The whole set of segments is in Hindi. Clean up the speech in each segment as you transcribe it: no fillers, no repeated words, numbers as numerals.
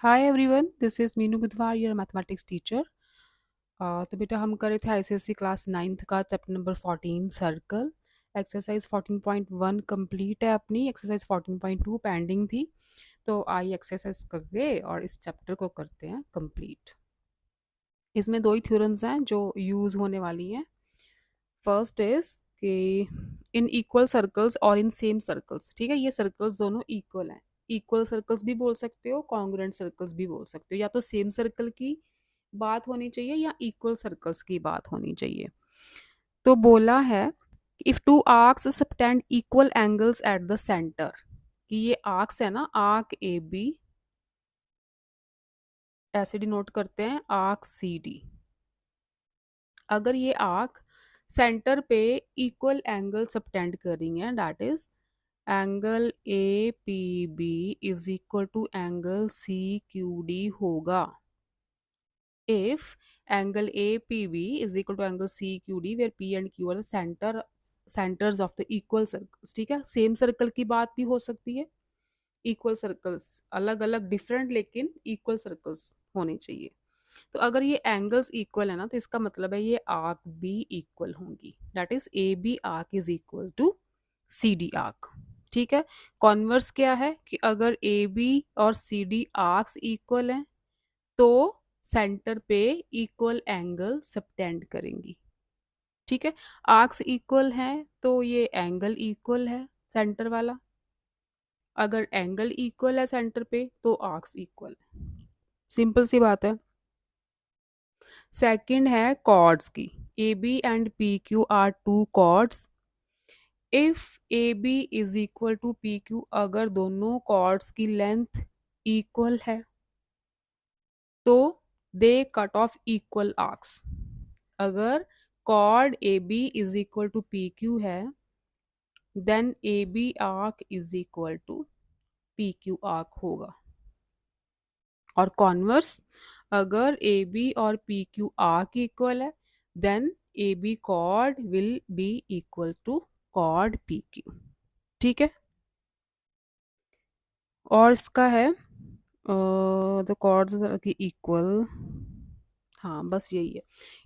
Hi everyone, this is Meenu बुधवार, योर मैथमेटिक्स टीचर। तो बेटा हम कर रहे थे आईसीएससी क्लास 9th का chapter number 14 circle. Exercise 14.1 complete है अपनी, एक्सरसाइज 14.2 पेंडिंग थी। तो आई एक्सरसाइज कर गए और इस चैप्टर को करते हैं कंप्लीट। इसमें दो ही थ्योरम्स हैं जो यूज़ होने वाली हैं। फर्स्ट इज कि इन इक्वल सर्कल्स और इन सेम सर्कल्स, ठीक है, ये सर्कल्स दोनों इक्वल हैं। इक्वल सर्कल्स भी बोल सकते हो, कॉन्ग्रुएंट सर्कल्स भी बोल सकते हो। या तो सेम सर्कल की बात होनी चाहिए या इक्वल सर्कल्स की बात होनी चाहिए। तो बोला है if two arcs subtend equal angles at the centre, कि ये आर्क्स है ना, आर्क ए बी ऐसे डिनोट करते हैं, आर्क सी डी। अगर ये आर्क सेंटर पे इक्वल एंगल सबटेंड कर रही हैं, that is angle A P B is equal to angle C Q D होगा। If angle A P B is equal to angle C Q D where P and Q are centres of the equal circles, ठीक है। सेम सर्कल की बात भी हो सकती है, इक्वल सर्कल्स अलग अलग डिफरेंट लेकिन इक्वल सर्कल्स होने चाहिए। तो अगर ये एंगल्स इक्वल है ना, तो इसका मतलब है ये आर्क भी इक्वल होंगी, that is A B arc is equal to C D arc, ठीक है। कॉन्वर्स क्या है कि अगर ए बी और सी डी आर्क्स इक्वल हैं तो सेंटर पे इक्वल एंगल सबटेंड करेंगी, ठीक है। आर्क्स इक्वल हैं तो ये एंगल इक्वल है सेंटर वाला। अगर एंगल इक्वल है सेंटर पे तो आर्क्स इक्वल है, सिंपल सी बात है। सेकंड है कॉर्ड्स की, A B and P Q are two chords. If A B is equal to P Q, अगर दोनों कॉर्ड्स की लेंथ इक्वल है तो they cut off equal arcs. अगर chord A B is equal to P Q है then A B arc is equal to P Q arc होगा। और कॉन्वर्स, अगर ए बी और पी क्यू आर्क इक्वल है then A B chord will be equal to chord P Q, ठीक है। और इसका है द कॉर्ड्स की इक्वल, हाँ बस यही है।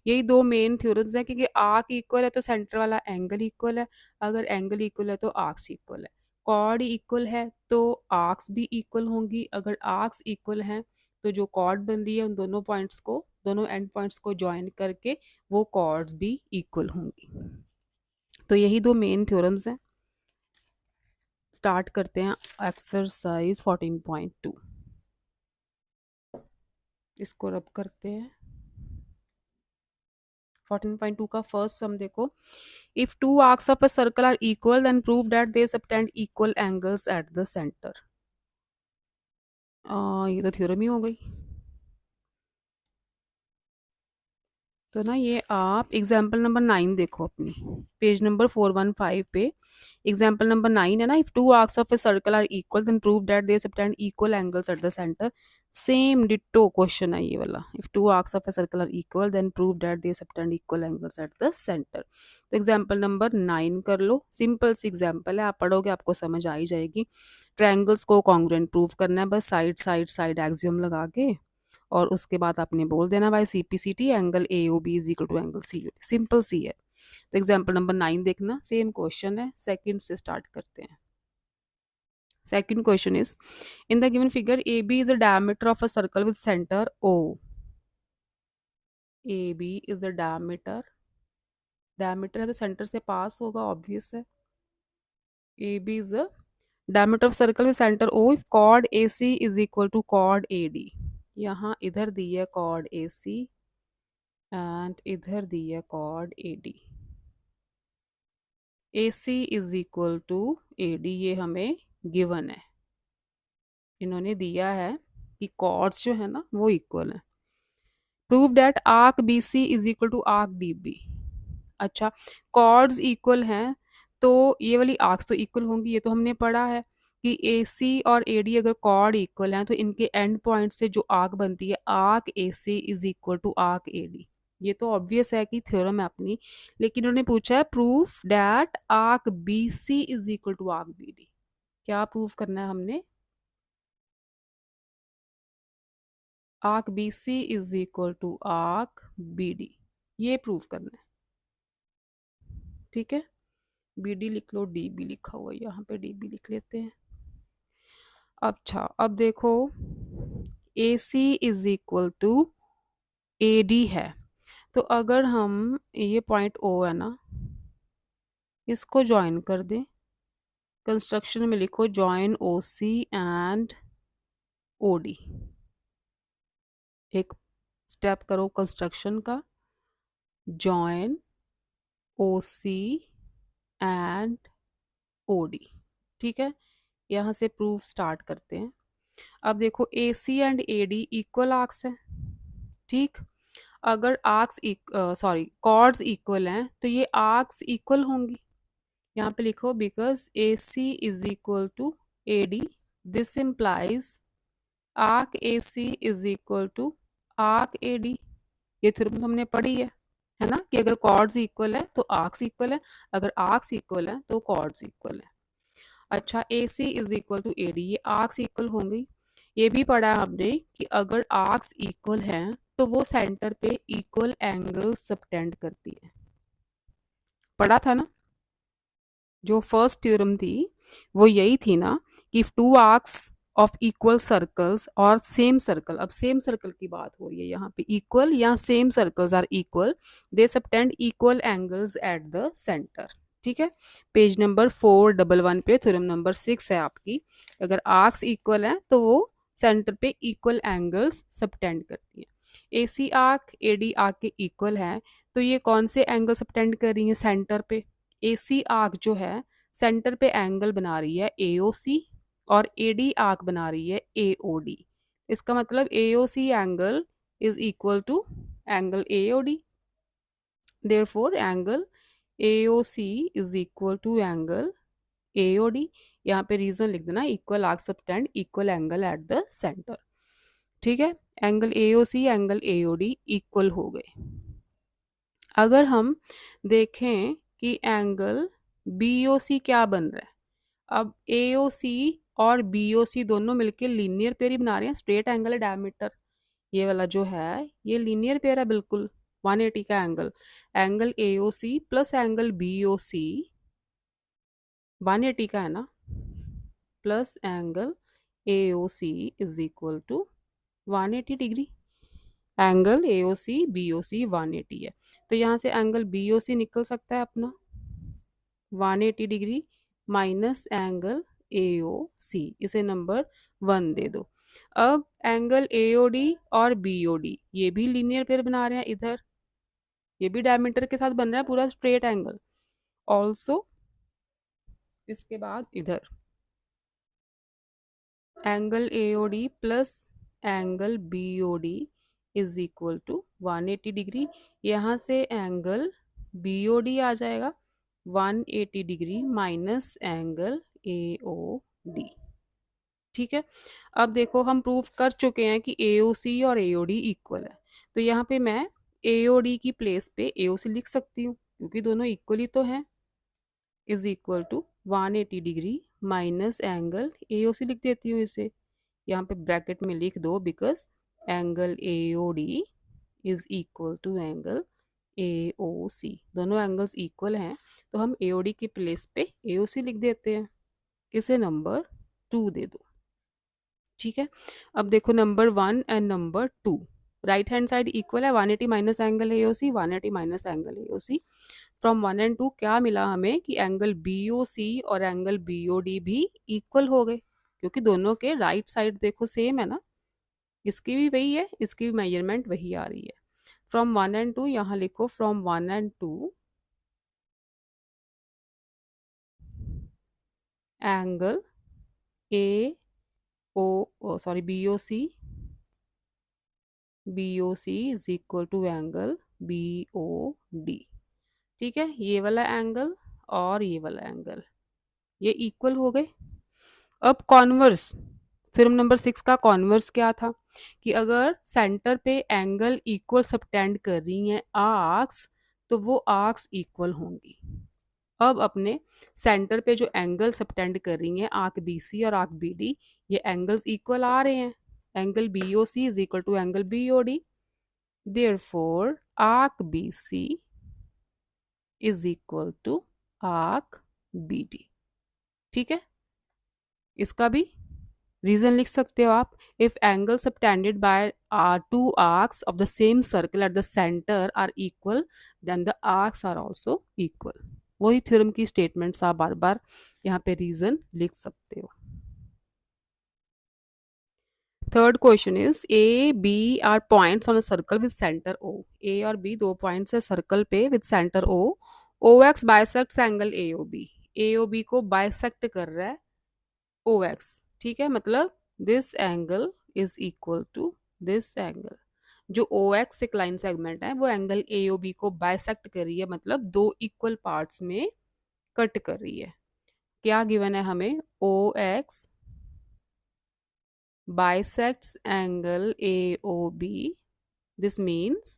यही दो मेन थ्योरम्स हैं, क्योंकि आर्क इक्वल है तो सेंटर वाला एंगल इक्वल है, अगर एंगल इक्वल है तो आर्क्स इक्वल है। कॉर्ड इक्वल है तो आर्क्स भी इक्वल होंगी, अगर आर्क्स इक्वल हैं तो जो कॉर्ड बन रही है उन दोनों पॉइंट्स को, दोनों एंड पॉइंट्स को ज्वाइन करके वो कॉर्ड्स भी इक्वल होंगी। तो यही दो मेन थ्योरम्स हैं। स्टार्ट करते हैं एक्सरसाइज 14.2, इसको रब करते हैं। 14.2 का फर्स्ट सम देखो, if two arcs of a circle are equal then prove that they subtend equal angles at the centre. ये तो थ्योरम ही हो गई। तो ना ये आप एग्जाम्पल नंबर 9 देखो अपनी पेज नंबर 415 पे। एग्जाम्पल नंबर 9 है ना, if two arcs of a circle are equal then prove that they subtend equal angles at the centre. Same ditto question है ये वाला, if two arcs of a circle are equal then prove that they subtend equal angles at the centre. तो एग्जाम्पल नंबर 9 कर लो, सिंपल सी एग्जाम्पल है, आप पढ़ोगे आपको समझ आ ही जाएगी। ट्रायंगल्स को कॉन्ग्रुएंट प्रूव करना है, बस साइड साइड साइड एक्सियम लगा के, और उसके बाद आपने बोल देना by C P C T angle A O B is equal to angle C U D, simple सी है। तो एग्जाम्पल नंबर 9 देखना, सेम क्वेश्चन है, सेकंड से स्टार्ट करते हैं। Second question is in the given figure A B is the diameter of a circle with centre O. A B is the diameter, diameter है तो सेंटर से पास होगा, ऑब्वियस है। A B is the diameter of circle with centre O if chord A C is equal to chord A D. यहाँ इधर दी है कॉर्ड ए सी एंड इधर दी है chord A D. A C is equal to A D, ये हमें गिवन है, इन्होंने दिया है कि कॉर्ड्स जो है ना वो इक्वल है। Prove that arc B C is equal to arc D B. अच्छा, कॉर्ड्स इक्वल हैं तो ये वाली आर्क्स तो इक्वल होंगी, ये तो हमने पढ़ा है कि ए सी और ए डी अगर कॉर्ड इक्वल हैं तो इनके एंड पॉइंट से जो आर्क बनती है, arc A C is equal to arc A D. ये तो ऑब्वियस है कि थ्योरम है अपनी, लेकिन उन्होंने पूछा है proof that arc B C is equal to arc B D. क्या प्रूफ करना है हमने? Arc B C is equal to arc B D, ये प्रूव करना है। ठीक है, बी डी लिख लो, डी बी लिखा हुआ है यहाँ पे, डी बी लिख लेते हैं। अच्छा, अब देखो A C is equal to A D है, तो अगर हम ये पॉइंट ओ है ना, इसको ज्वाइन कर दें, कंस्ट्रक्शन में लिखो join O C and O D. एक स्टेप करो कंस्ट्रक्शन का, join O C and O D. ठीक है, यहाँ से प्रूफ स्टार्ट करते हैं। अब देखो A C and A D equal arcs हैं। ठीक, अगर आर्क्स सॉरी कॉर्ड्स इक्वल हैं तो ये आर्क्स इक्वल होंगी। यहाँ पे लिखो because A C is equal to A D, this implies arc A C is equal to arc A D. ये थ्योरम हमने पढ़ी है ना, कि अगर कॉर्ड्स इक्वल है तो आर्क्स इक्वल है, अगर आर्क्स इक्वल है तो कॉर्ड्स इक्वल है। अच्छा, A C is equal to A D, ये आर्क्स इक्वल होंगी। ये भी पढ़ा हमने कि अगर आर्क्स इक्वल हैं तो वो सेंटर पे इक्वल एंगल सबटेंड करती है, पढ़ा था ना। जो फर्स्ट थ्योरम थी वो यही थी ना, कि if two arcs of equal circles और सेम सर्कल, अब सेम सर्कल की बात हो रही है यहाँ पे, इक्वल या same circles are equal, they subtend equal angles at the centre. ठीक है, पेज नंबर 411 पे थ्योरम नंबर 6 है आपकी। अगर आर्क्स इक्वल हैं तो वो सेंटर पे इक्वल एंगल्स सबटेंड करती है। ए सी आर्क ए डी आर्क के इक्वल है, तो ये कौन से एंगल सबटेंड कर रही है सेंटर पे? ए सी आर्क जो है सेंटर पे एंगल बना रही है ए ओ सी, और ए डी आर्क बना रही है ए ओ डी। इसका मतलब A O C angle is equal to angle A O D, therefore angle A O C is equal to angle A O D. यहाँ पे रीजन लिख देना, equal arc subtend equal angle at the centre. ठीक है, angle A O C angle A O D equal हो गए। अगर हम देखें कि एंगल बी ओ सी क्या बन रहा है, अब ए ओ सी और बी ओ सी दोनों मिलके लीनियर पेयर ही बना रहे हैं, स्ट्रेट एंगल है डायमीटर। ये वाला जो है ये लीनियर पेयर है बिल्कुल, 180 का angle. Angle A O C plus angle B O C 180 का है ना, plus angle A O C is equal to 180 degree. Angle A O C B O C 180 है, तो यहाँ से एंगल बी ओ सी निकल सकता है अपना 180 degree minus angle A O सी, इसे नंबर 1 दे दो। अब एंगल ए ओ डी और बी ओ डी ये भी लीनियर पेयर बना रहे हैं, इधर ये भी डायमीटर के साथ बन रहा है पूरा स्ट्रेट एंगल ऑल्सो। इसके बाद इधर angle A O D plus angle B O D is equal to 180 degree. यहाँ से एंगल बी ओ डी आ जाएगा 180 degree minus angle A O D. ठीक है, अब देखो हम प्रूव कर चुके हैं कि ए ओ सी और ए ओ डी इक्वल है, तो यहाँ पे मैं ए ओ डी की प्लेस पे ए ओ सी लिख सकती हूँ, क्योंकि दोनों इक्वल ही तो हैं। Is equal to 180 degree minus angle A O C लिख देती हूँ इसे, यहाँ पे ब्रैकेट में लिख दो, because angle A O D is equal to angle A O C, दोनों एंगल्स इक्वल हैं, तो हम ए ओ डी की प्लेस पे ए ओ सी लिख देते हैं, इसे नंबर 2 दे दो। ठीक है, अब देखो number 1 and number 2 right hand side equal है, 180 minus angle A O C, 180 minus angle A O C. From 1 and 2 क्या मिला हमें कि एंगल बी ओ सी और एंगल बी ओ डी भी इक्वल हो गए, क्योंकि दोनों के राइट साइड देखो सेम है ना, इसकी भी वही है, इसकी भी मेजरमेंट वही आ रही है। फ्रॉम 1 एंड 2 यहाँ लिखो, from 1 and 2 angle A O sorry B O C is equal to angle B O D. ठीक है, ये वाला एंगल और ये वाला एंगल ये इक्वल हो गए। अब कॉन्वर्स, थ्योरम नंबर 6 का कॉन्वर्स क्या था, कि अगर सेंटर पे एंगल इक्वल सबटेंड कर रही हैं आर्क्स, तो वो आर्क्स इक्वल होंगी। अब अपने सेंटर पे जो एंगल सबटेंड कर रही हैं आर्क बी सी और आर्क बी डी, ये एंगल्स इक्वल आ रहे हैं, angle B O C is equal to angle B O D, therefore arc B C is equal to arc B D. ठीक है, इसका भी रीजन लिख सकते हो आप। If angle subtended by two arcs of the same circle at the centre are equal then the arcs are also equal. वही थ्योरम की स्टेटमेंट्स आप बार बार यहाँ पे रीजन लिख सकते हो। Third question is A B are points on a circle with centre O. A और बी दो पॉइंट्स है सर्कल पे with centre O. O X bisects angle A O B. A O B को बाइसेक्ट कर रहा है ओ एक्स। ठीक है, मतलब this angle is equal to this angle. जो ओ एक्स एक लाइन सेगमेंट है वो एंगल ए ओ बी को बाइसेक्ट कर रही है, मतलब दो इक्वल पार्ट्स में कट कर रही है। क्या गिवन है हमें, ओ x bisects angle AOB. This means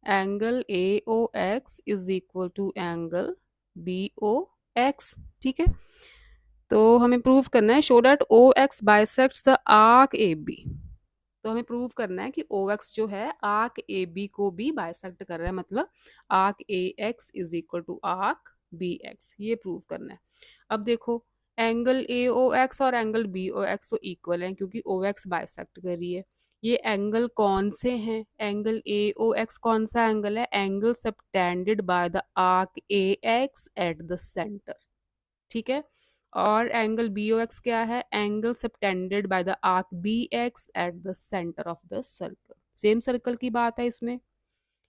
angle AOX is equal to angle BOX. ठीक है, तो हमें प्रूव करना है show that OX bisects the arc AB। तो हमें प्रूव करना है कि OX जो है आर्क AB को भी बाइसेक्ट कर रहा है, मतलब arc AX is equal to arc BX, ये प्रूव करना है। अब देखो एंगल AOX और एंगल BOX तो इक्वल हैं क्योंकि OX बाइसेक्ट कर रही है। ये एंगल कौन से हैं, एंगल AOX कौन सा एंगल है, angle subtended by the arc AX at the centre. ठीक है, और एंगल BOX क्या है, angle subtended by the arc BX at the centre of the circle. Same circle की बात है इसमें।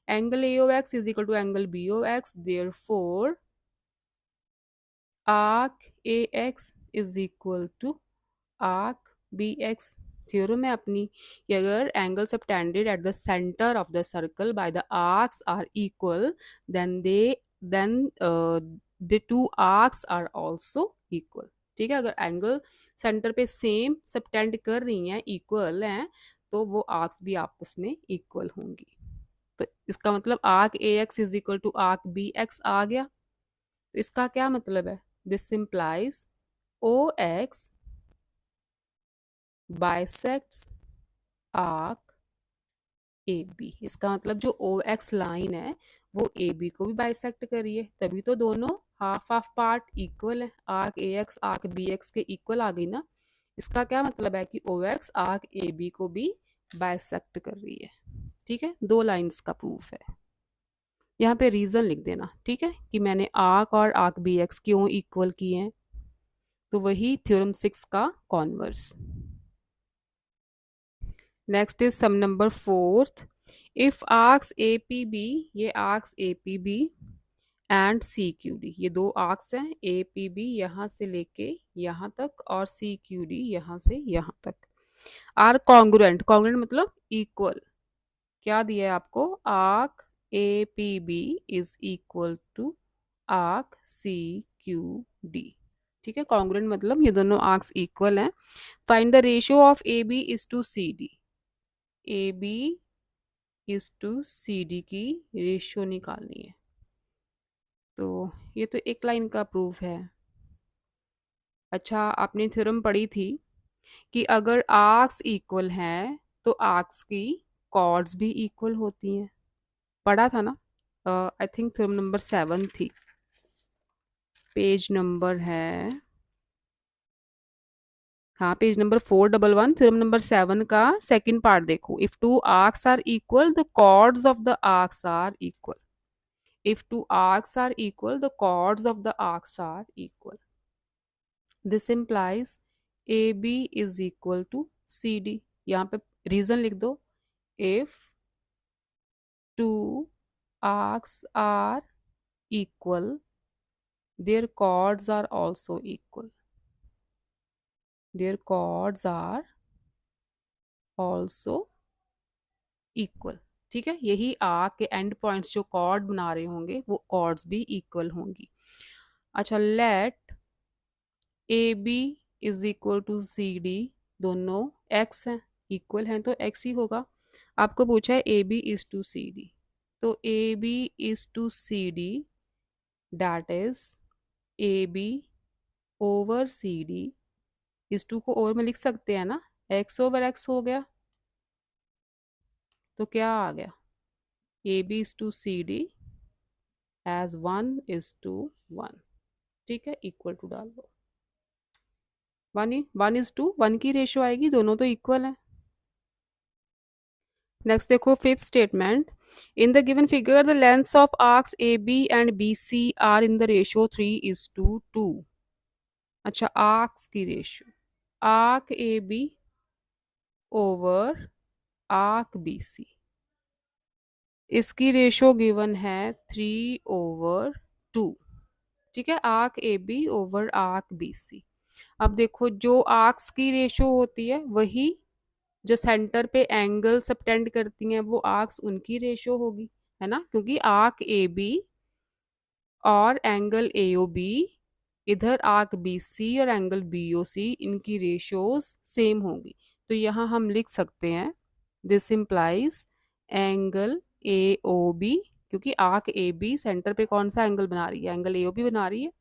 Angle AOX is equal to angle BOX, therefore arc AX is equal to arc BX। Theorem है अपनी कि अगर angle subtended at the centre of the circle by the arcs are equal then the two arcs are also equal. ठीक है, अगर एंगल सेंटर पे सेम सबटेंड कर रही हैं, इक्वल हैं, तो वो आर्क्स भी आपस में इक्वल होंगी। तो इसका मतलब arc AX is equal to arc BX आ गया। तो इसका क्या मतलब है, this implies OX bisects arc A B. इसका मतलब जो ओ एक्स लाइन है वो ए बी को भी बाइसेक्ट करिए, तभी तो दोनों हाफ हाफ पार्ट इक्वल है। Arc A X arc B X के इक्वल आ गई ना। इसका क्या मतलब है कि O X arc A B को भी बाइसेक्ट कर रही है। ठीक है, दो लाइंस का प्रूफ है। यहाँ पे रीजन लिख देना, ठीक है, कि मैंने आर्क और आर्क बी एक्स क्यों इक्वल किए हैं। तो वही थ्योरम 6 का converse. Next is sum number fourth. If arcs A P B, ये arcs A P B and C Q D, ये दो आर्क्स हैं, ए पी बी यहाँ से लेके यहाँ तक और सी क्यू डी यहाँ से यहाँ तक, आर कॉन्ग्रुएंट। कॉन्ग्रुएंट मतलब इक्वल। क्या दिया है आपको, arc A P B is equal to arc C Q D. ठीक है, कॉन्ग्रुएंट मतलब ये दोनों आर्क्स इक्वल हैं। Find the ratio of A B is to C D. A B is to C D की रेशियो निकालनी है। तो ये तो एक लाइन का प्रूफ है। अच्छा, आपने थ्योरम पढ़ी थी कि अगर आर्क्स इक्वल हैं तो आर्क्स की कॉर्ड्स भी इक्वल होती हैं। पढ़ा था ना, आई थिंक थ्योरम नंबर 7 थी। पेज नंबर है, हाँ, पेज नंबर 411, थ्योरम नंबर 7 का सेकंड पार्ट देखो। If two arcs are equal the chords of the arcs are equal. If two arcs are equal, the chords of the arcs are equal. This implies AB is equal to CD. यहाँ पे रीजन लिख दो। If two arcs are equal, their chords are also equal. Their chords are also equal. ठीक है, यही आर्क के एंड पॉइंट्स जो कॉर्ड बना रहे होंगे वो कॉर्ड्स भी इक्वल होंगी। अच्छा, let A B is equal to C D, दोनों एक्स हैं, इक्वल हैं तो एक्स ही होगा। आपको पूछा है A B is to C D, तो A B is to C D that is A B over C D. इस टू को ओवर में लिख सकते हैं ना, एक्स ओवर एक्स हो गया, तो क्या आ गया, A B is to C D as 1:1। ठीक है, इक्वल टू डाल दो। 1:1 की रेशियो आएगी, दोनों तो इक्वल है। नेक्स्ट देखो fifth statement, in the given figure the lengths of arcs A B and B C are in the ratio 3:2। अच्छा, आर्क्स की ratio, arc A B over arc B C, इसकी रेशियो गिवन है 3/2। ठीक है, arc A B over arc B C. अब देखो, जो आर्क्स की रेशियो होती है वही जो सेंटर पे एंगल सबटेंड करती हैं वो आर्क्स उनकी रेशियो होगी, है ना, क्योंकि आर्क ए बी और एंगल ए ओ बी, इधर आर्क बी सी और एंगल बी ओ सी, इनकी रेशियोज सेम होंगी। तो यहाँ हम लिख सकते हैं this implies angle A O B, क्योंकि आर्क ए बी सेंटर पे कौन सा एंगल बना रही है, एंगल ए ओ बी बना रही है,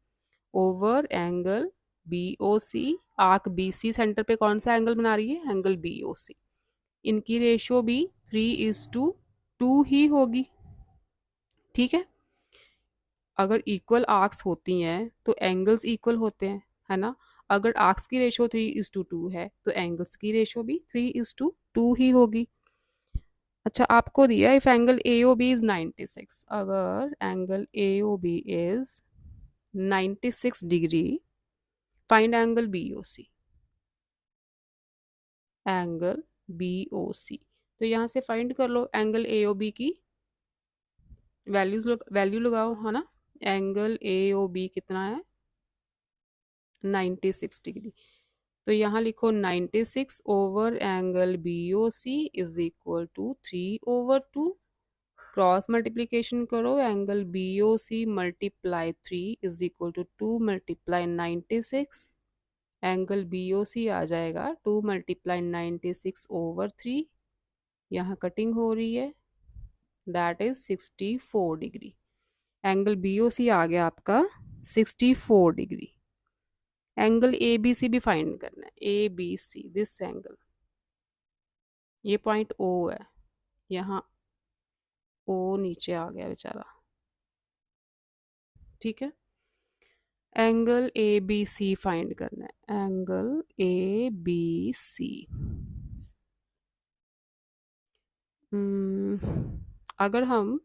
ओवर एंगल बी ओ सी, आर्क बी सी सेंटर पे कौन सा एंगल बना रही है, एंगल बी ओ सी। इनकी रेशियो भी 3:2 ही होगी। ठीक है, अगर इक्वल आर्क्स होती हैं तो एंगल्स इक्वल होते हैं, है ना। अगर आर्क्स की रेशियो 3:2 है तो एंगल्स की रेशियो भी 3:2 ही होगी। अच्छा, आपको दिया if angle A O B is 96, अगर angle A O B is 96 degree, find angle B O C, angle B O C. तो यहाँ से फाइंड कर लो एंगल ए ओ बी की वैल्यू लगाओ, है ना। एंगल ए ओ बी कितना है, 96 डिग्री। तो यहाँ लिखो 96 over angle B O C is equal to 3/2। Cross multiplication करो, angle B O C multiply 3 is equal to 2 multiply 96। Angle B O C आ जाएगा 2 मल्टीप्लाई 96/3। यहाँ कटिंग हो रही है, that is 64 degree. Angle B O C आ गया आपका 64 degree. Angle A B C भी फाइंड करना है, A B C, this angle, ये पॉइंट ओ है, यहाँ ओ नीचे आ गया बेचारा। ठीक है, angle A B C find करना है, एंगल ए बी सी। अगर हम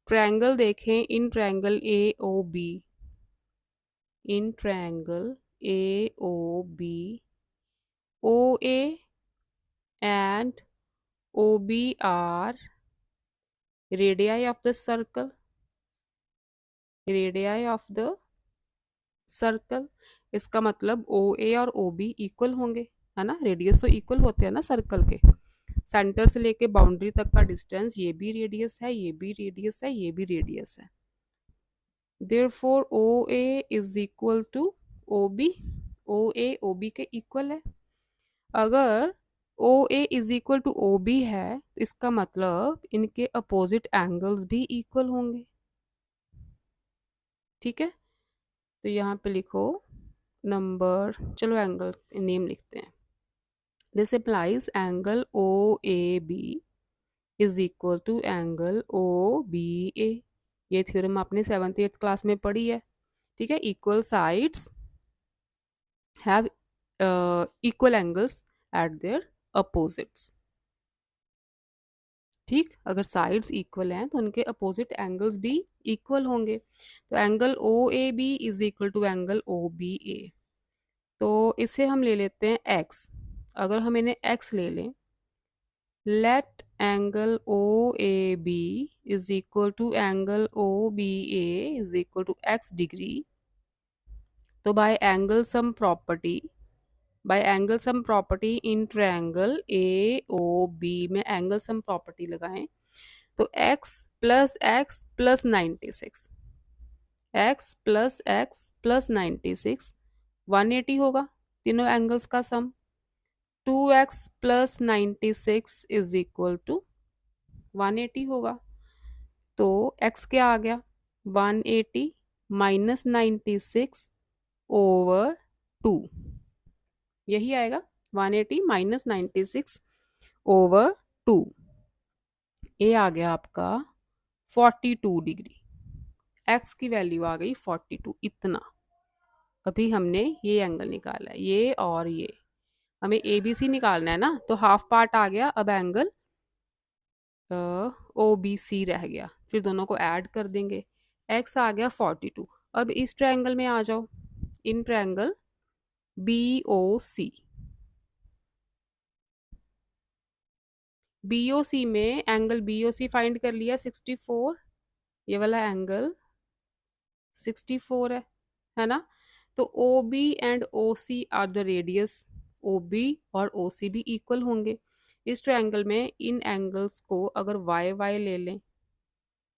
ट्रायंगल देखें, in triangle A O B, in triangle A O B, O A and OB are radii of the circle, radii of the circle. इसका मतलब ओ ए और ओ बी इक्वल होंगे, है ना, रेडियस तो इक्वल होते हैं ना सर्कल के। सेंटर से लेके बाउंड्री तक का डिस्टेंस, ये भी रेडियस है, ये भी रेडियस है, ये भी रेडियस है। Therefore O A is equal to O B, O A O B के इक्वल है। अगर O A is equal to O B है तो इसका मतलब इनके अपोजिट एंगल्स भी इक्वल होंगे। ठीक है, तो यहाँ पे लिखो नंबर, चलो एंगल नेम लिखते हैं। This applies angle O A B is equal to angle O B A. ये थ्योरम आपने 7th 8th क्लास में पढ़ी है। ठीक है, equal sides have equal angles eight there opposites. ठीक, अगर साइड्स इक्वल हैं तो उनके अपोजिट एंगल्स भी इक्वल होंगे। तो angle O A B is equal to angle O B A. तो इसे हम ले लेते हैं एक्स। अगर हम इन्हें एक्स ले लें, let angle O A B is equal to angle O B A is equal to x degree. तो by angle sum property, by angle sum property in triangle A O B में एंगल सम प्रॉपर्टी लगाएं, तो x+x+96, x+x+96 180 होगा, तीनों एंगल्स का सम। 2x+96 इज इक्वल टू 180 होगा। तो x क्या आ गया, 180 माइनस 96/2, यही आएगा 180 माइनस 96/2। ए आ गया आपका 42 डिग्री, एक्स की वैल्यू आ गई 42, इतना। अभी हमने ये एंगल निकाला है, ये और ये, हमें ए बी सी निकालना है ना, तो हाफ पार्ट आ गया, अब एंगल ओ बी सी रह गया, फिर दोनों को ऐड कर देंगे, एक्स आ गया 42। अब इस ट्रायंगल में आ जाओ, in triangle B O C, B O C में angle B O C find कर लिया 64, ये वाला एंगल 64 है ना। तो O B and O C are the radius, O B और ओ सी भी इक्वल होंगे। इस ट्रायंगल में इन एंगल्स को अगर वाई वाई ले लें,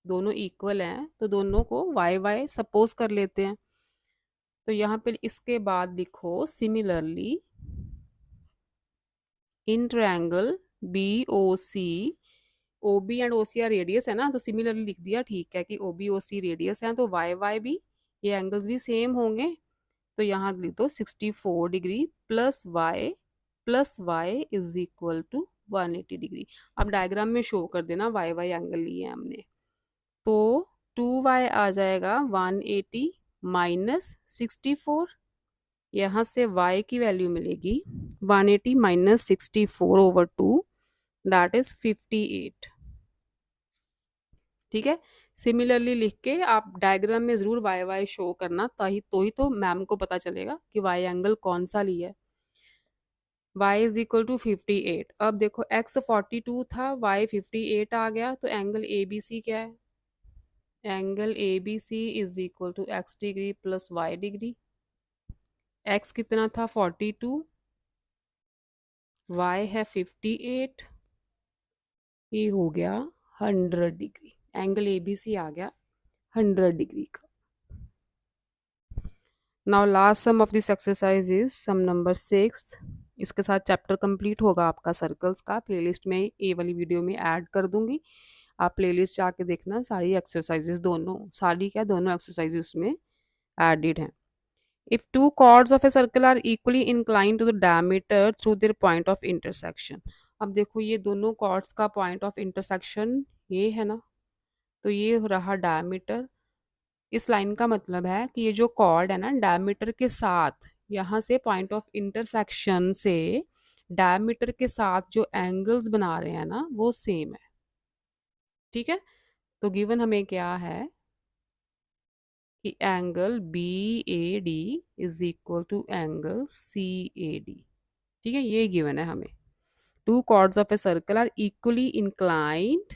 दोनों इक्वल हैं, तो दोनों को वाई वाई सपोज कर लेते हैं। तो यहाँ पे इसके बाद लिखो similarly in triangle B O C, O B and O C are radius है ना, तो सिमिलरली लिख दिया, ठीक है, कि ओ बी ओ सी रेडियस है, तो वाई वाई भी, ये एंगल्स भी सेम होंगे। तो यहाँ लिख दो 64 degree plus Y is equal to 180 degree. अब डायग्राम में शो कर देना वाई वाई एंगल लिए हैं हमने, तो 2y आ जाएगा 180 माइनस 64, यहाँ से y की वैल्यू मिलेगी 180 माइनस 64/2, दैट इज 58। ठीक है, सिमिलरली लिख के आप डायग्राम में जरूर वाई वाई शो करना, ताकि तो मैम को पता चलेगा कि वाई एंगल कौन सा लिया है। y is equal to 58। अब देखो x 42 था, y 58 आ गया, तो एंगल ए बी सी क्या है, angle A B C is equal to x degree plus Y degree. x कितना था 42, y है 58, ये हो गया 100 degree, angle A B C आ गया 100 डिग्री का। Now last sum of this exercise is sum number 6। इसके साथ चैप्टर कंप्लीट होगा आपका सर्कल्स का। प्लेलिस्ट में ये वाली वीडियो में ऐड कर दूंगी, आप प्लेलिस्ट जाके देखना, सारी एक्सरसाइजेस, दोनों सारी क्या, दोनों एक्सरसाइजेस उसमें एडेड हैं। If two chords of a circle are equally inclined to the diameter through their point of intersection, अब देखो ये दोनों chords का point of intersection ये है ना, तो ये रहा diameter। इस लाइन का मतलब है कि ये जो chord है ना, diameter के साथ, यहाँ से point of intersection से diameter के साथ जो angles बना रहे हैं ना, वो सेम है। ठीक है, तो गिवन हमें क्या है कि angle B A D is equal to angle C A D. ठीक है, ये गिवन है हमें। Two chords of a circle are equally inclined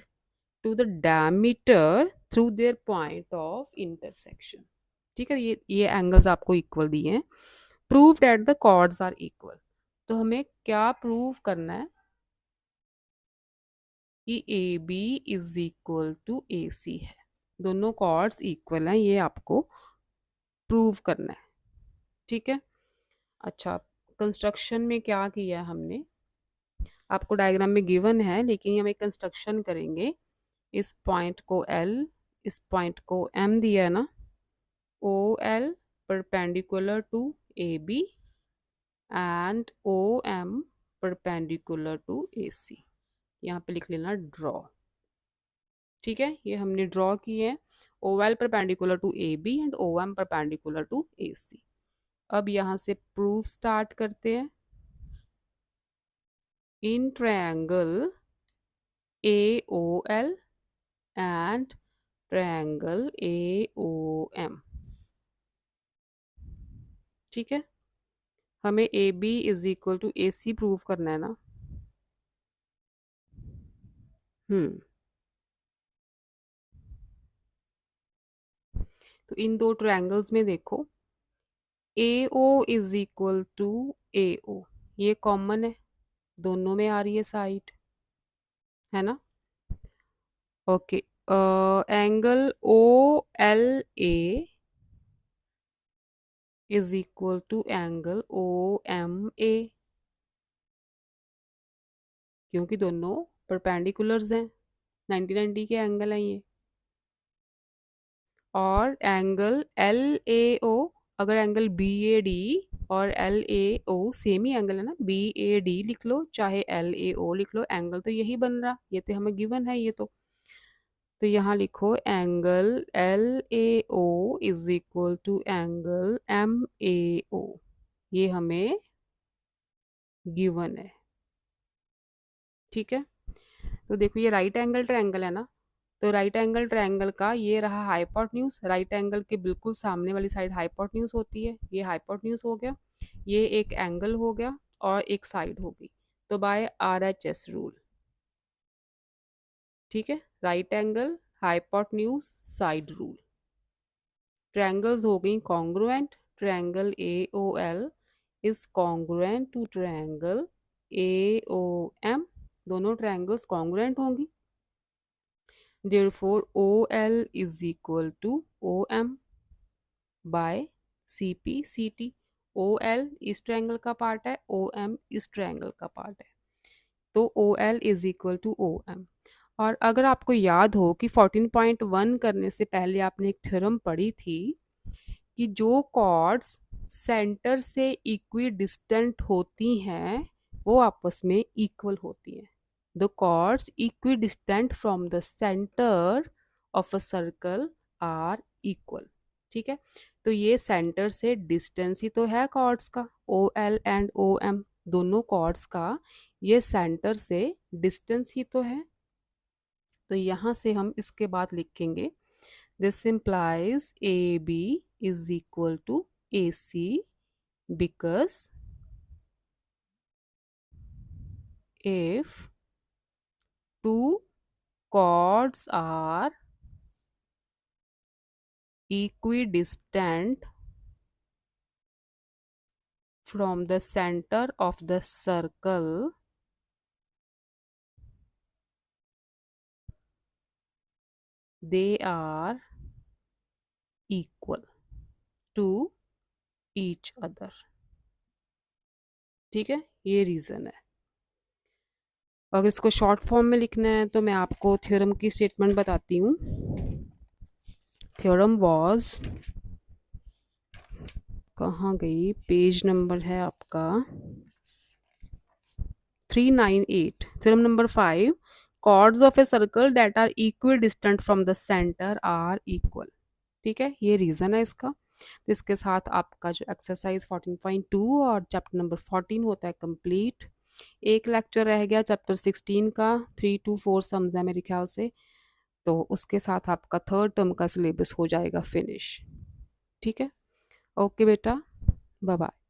to the diameter through their point of intersection. ठीक है, ये एंगल्स आपको इक्वल दिए हैं। Prove that the chords are equal, तो हमें क्या प्रूव करना है कि A B is equal to A C है, दोनों कॉर्ड्स इक्वल हैं, ये आपको प्रूव करना है। ठीक है, अच्छा, कंस्ट्रक्शन में क्या किया है हमने, आपको डायग्राम में गिवन है, लेकिन हम एक कंस्ट्रक्शन करेंगे। इस पॉइंट को L, इस पॉइंट को M दिया है ना, O L perpendicular to A B and O M perpendicular to A C, यहाँ पे लिख लेना ड्रॉ। ठीक है, ये हमने ड्रॉ की है, O L perpendicular to A B and O M perpendicular to A C. अब यहाँ से प्रूफ स्टार्ट करते हैं। In triangle AOL and triangle AOM। ठीक है, हमें AB is equal to AC prove करना है ना। तो इन दो ट्रायंगल्स में देखो, AO is equal to AO, ये कॉमन है, दोनों में आ रही है साइड, है ना। Okay, angle OLA is equal to angle OMA, क्योंकि दोनों परपेंडिकुलर्स हैं, 90-90 के एंगल हैं ये। और एंगल LAO, अगर एंगल BAD और एल ए ओ सेम ही एंगल है ना, बी ए डी लिख लो चाहे एल ए ओ लिख लो, एंगल तो यही बन रहा, ये तो हमें गिवन है ये तो यहाँ लिखो angle L A O is equal to angle M A O, ये हमें गिवन है। ठीक है, तो देखो ये राइट एंगल ट्रायंगल है ना, तो राइट एंगल ट्रायंगल का ये रहा हाइपोटेन्यूज, राइट एंगल के बिल्कुल सामने वाली साइड हाइपोटेन्यूज होती है, ये हाइपोटेन्यूज हो गया, ये एक एंगल हो गया और एक साइड होगी, तो बाय RHS रूल। ठीक है, right angle hypotenuse side rule, triangles हो गई congruent, triangle AOL is congruent to triangle AOM, दोनों ट्रायंगल्स कॉन्ग्रुएंट होंगी, therefore OL is equal to OM by CP/CT। OL इस ट्रायंगल का पार्ट है, OM इस ट्रायंगल का पार्ट है, तो OL is equal to OM। और अगर आपको याद हो कि 14.1 करने से पहले आपने एक थ्योरम पढ़ी थी कि जो कॉर्ड्स सेंटर से इक्वी डिस्टेंट होती हैं वो आपस में इक्वल होती हैं। The chords equidistant from the centre of a circle are equal. ठीक है, तो ये सेंटर से डिस्टेंस ही तो है कॉर्ड्स का, OL एंड OM दोनों कॉर्ड्स का ये सेंटर से डिस्टेंस ही तो है, तो यहाँ से हम इसके बाद लिखेंगे this implies AB is equal to AC because if two chords are equidistant from the center of the circle, they are equal to each other। ठीक है, ये रीजन है। अगर इसको शॉर्ट फॉर्म में लिखना है तो मैं आपको थ्योरम की स्टेटमेंट बताती हूँ। थ्योरम वाज, कहाँ गई, पेज नंबर है आपका 398, theorem number 5, chords of a circle that are equidistant from the center are equal। ठीक है, ये रीजन है इसका। तो इसके साथ आपका जो एक्सरसाइज 14.2 और चैप्टर नंबर 14 होता है कंप्लीट। एक लेक्चर रह गया चैप्टर 16 का, 3 to 4 सम्स है मेरे ख्याल से, तो उसके साथ आपका थर्ड टर्म का सिलेबस हो जाएगा फिनिश। ठीक है, ओके बेटा, बाय बाय।